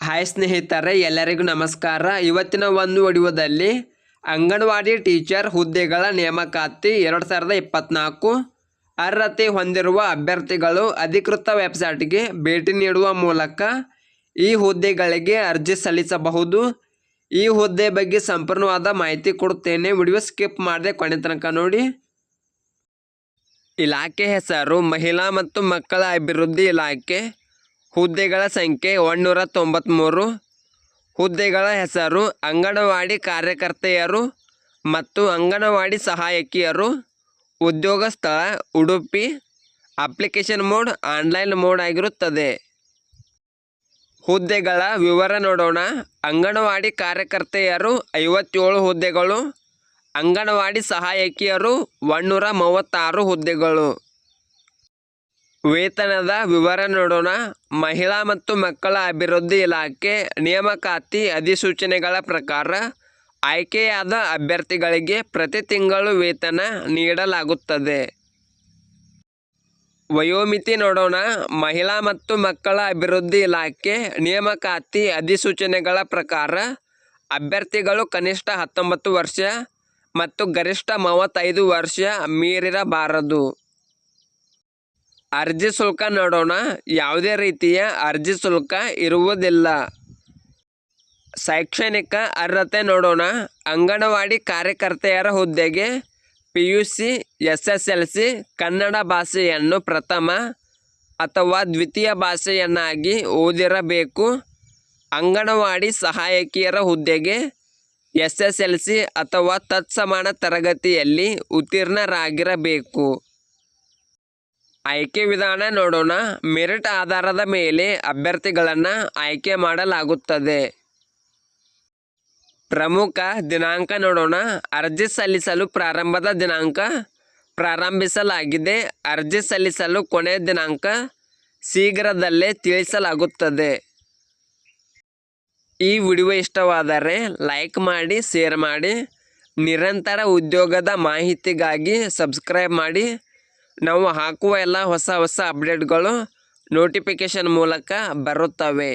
Hi ಸ್ನೇಹಿತರೆ, ಎಲ್ಲರಿಗೂ ನಮಸ್ಕಾರ. ಇವತ್ತಿನ ಒಂದು ವಿಡಿಯೋದಲ್ಲಿ ಅಂಗನವಾಡಿ ಟೀಚರ್ ಹುದ್ದೆಗಳ ನೇಮಕಾತಿ 2024 ಅರ್ಹತೆ ಹೊಂದಿರುವ ಅಭ್ಯರ್ಥಿಗಳು ಅಧಿಕೃತ ವೆಬ್ಸೈಟ್ಗೆ ಭೇಟಿ ನೀಡುವ ಮೂಲಕ ಈ ಹುದ್ದೆಗಳಿಗೆ ಅರ್ಜಿ ಸಲ್ಲಿಸಬಹುದು. ಈ ಹುದ್ದೆ ಬಗ್ಗೆ ಸಂಪೂರ್ಣವಾದ ಮಾಹಿತಿ ಕೊಡುತ್ತೇನೆ. ವಿಡಿಯೋ ಸ್ಕಿಪ್ ಮಾಡದೆ ಕೊನೆ ತನಕ ನೋಡಿ. ಇಲಾಖೆ ಹೆಸರು ಮಹಿಳಾ ಮತ್ತು ಮಕ್ಕಳ ಅಭಿವೃದ್ಧಿ ಇಲಾಖೆ. ಹುದ್ದೆಗಳ ಸಂಖ್ಯೆ 193. ಹುದ್ದೆಗಳ ಹೆಸರು ಅಂಗನವಾಡಿ ಕಾರ್ಯಕರ್ತೆಯರು ಮತ್ತು ಅಂಗನವಾಡಿ ಸಹಾಯಕಿಯರು. ಉದ್ಯೋಗ ಸ್ಥಳ Udupi. Application mode online mode ಆಗಿರುತ್ತದೆ. ಹುದ್ದೆಗಳ ವಿವರ ನೋಡೋಣ. ಅಂಗನವಾಡಿ ಕಾರ್ಯಕರ್ತೆಯರು 57 ಹುದ್ದೆಗಳು. ಅಂಗನವಾಡಿ ಸಹಾಯಕಿಯರು 136 ಹುದ್ದೆಗಳು. ವೇತನದ ವಿವರ ನೋಡೋಣ. ಮಹಿಳಾ ಮತ್ತು ಮಕ್ಕಳ ಅಭಿವೃದ್ಧಿ ಇಲಾಖೆ ನೇಮಕಾತಿ ಅಧಿಸೂಚನೆಗಳ ಪ್ರಕಾರ ಆಯ್ಕೆಯಾದ ಅಭ್ಯರ್ಥಿಗಳಿಗೆ ಪ್ರತಿ ತಿಂಗಳು ವೇತನ ನೀಡಲಾಗುತ್ತದೆ. ವಯೋಮಿತಿ ನೋಡೋಣ. ಮಹಿಳಾ ಮತ್ತು ಮಕ್ಕಳ ಅಭಿವೃದ್ಧಿ ಇಲಾಖೆ ನೇಮಕಾತಿ ಅಧಿಸೂಚನೆಗಳ ಪ್ರಕಾರ ಅಭ್ಯರ್ಥಿಗಳು ಕನಿಷ್ಠ 19 ವರ್ಷ ಮತ್ತು ಗರಿಷ್ಠ 35 ವರ್ಷ ಮೀರಿರಬಾರದು. ಅರ್ಜಿ ಶುಲ್ಕ ನೋಡೋಣ. ಯಾವುದೇ ರೀತಿಯ ಅರ್ಜಿ ಶುಲ್ಕ ಇರುವುದಿಲ್ಲ. ಶೈಕ್ಷಣಿಕ ಅರ್ಹತೆ ನೋಡೋಣ. ಅಂಗನವಾಡಿ ಕಾರ್ಯಕರ್ತೆಯರ ಹುದ್ದೆಗೆ PUC SSLC ಕನ್ನಡ ಭಾಷೆಯನ್ನು ಪ್ರಥಮ ಅಥವಾ ದ್ವಿತೀಯ ಭಾಷೆಯನ್ನಾಗಿ ಓದಿರಬೇಕು. ಅಂಗನವಾಡಿ ಸಹಾಯಕಿಯರ ಹುದ್ದೆಗೆ SSLC ಅಥವಾ ತತ್ಸಮಾನ ತರಗತಿಯಲ್ಲಿ ಉತ್ತೀರ್ಣರಾಗಿರಬೇಕು. ಆಯ್ಕೆ ವಿಧಾನ ನೋಡೋಣ. ಮೆರಿಟ್ ಆಧಾರದ ಮೇಲೆ ಅಭ್ಯರ್ಥಿಗಳನ್ನು ಆಯ್ಕೆ ಮಾಡಲಾಗುತ್ತದೆ. ಪ್ರಮುಖ ದಿನಾಂಕ ನೋಡೋಣ. ಅರ್ಜಿ ಸಲ್ಲಿಸಲು ಪ್ರಾರಂಭದ ದಿನಾಂಕ ಪ್ರಾರಂಭಿಸಲಾಗಿದೆ. ಅರ್ಜಿ ಸಲ್ಲಿಸಲು ಕೊನೆಯ ದಿನಾಂಕ ಶೀಘ್ರದಲ್ಲೇ ತಿಳಿಸಲಾಗುತ್ತದೆ. ಈ ವಿಡಿಯೋ ಇಷ್ಟವಾದರೆ ಲೈಕ್ ಮಾಡಿ, ಶೇರ್ ಮಾಡಿ. ನಿರಂತರ ಉದ್ಯೋಗದ ಮಾಹಿತಿಗಾಗಿ ಸಬ್ಸ್ಕ್ರೈಬ್ ಮಾಡಿ. ನಾವು ಹಾಕುವ ಎಲ್ಲ ಹೊಸ ಅಪ್ಡೇಟ್ಗಳು ನೋಟಿಫಿಕೇಷನ್ ಮೂಲಕ ಬರುತ್ತವೆ.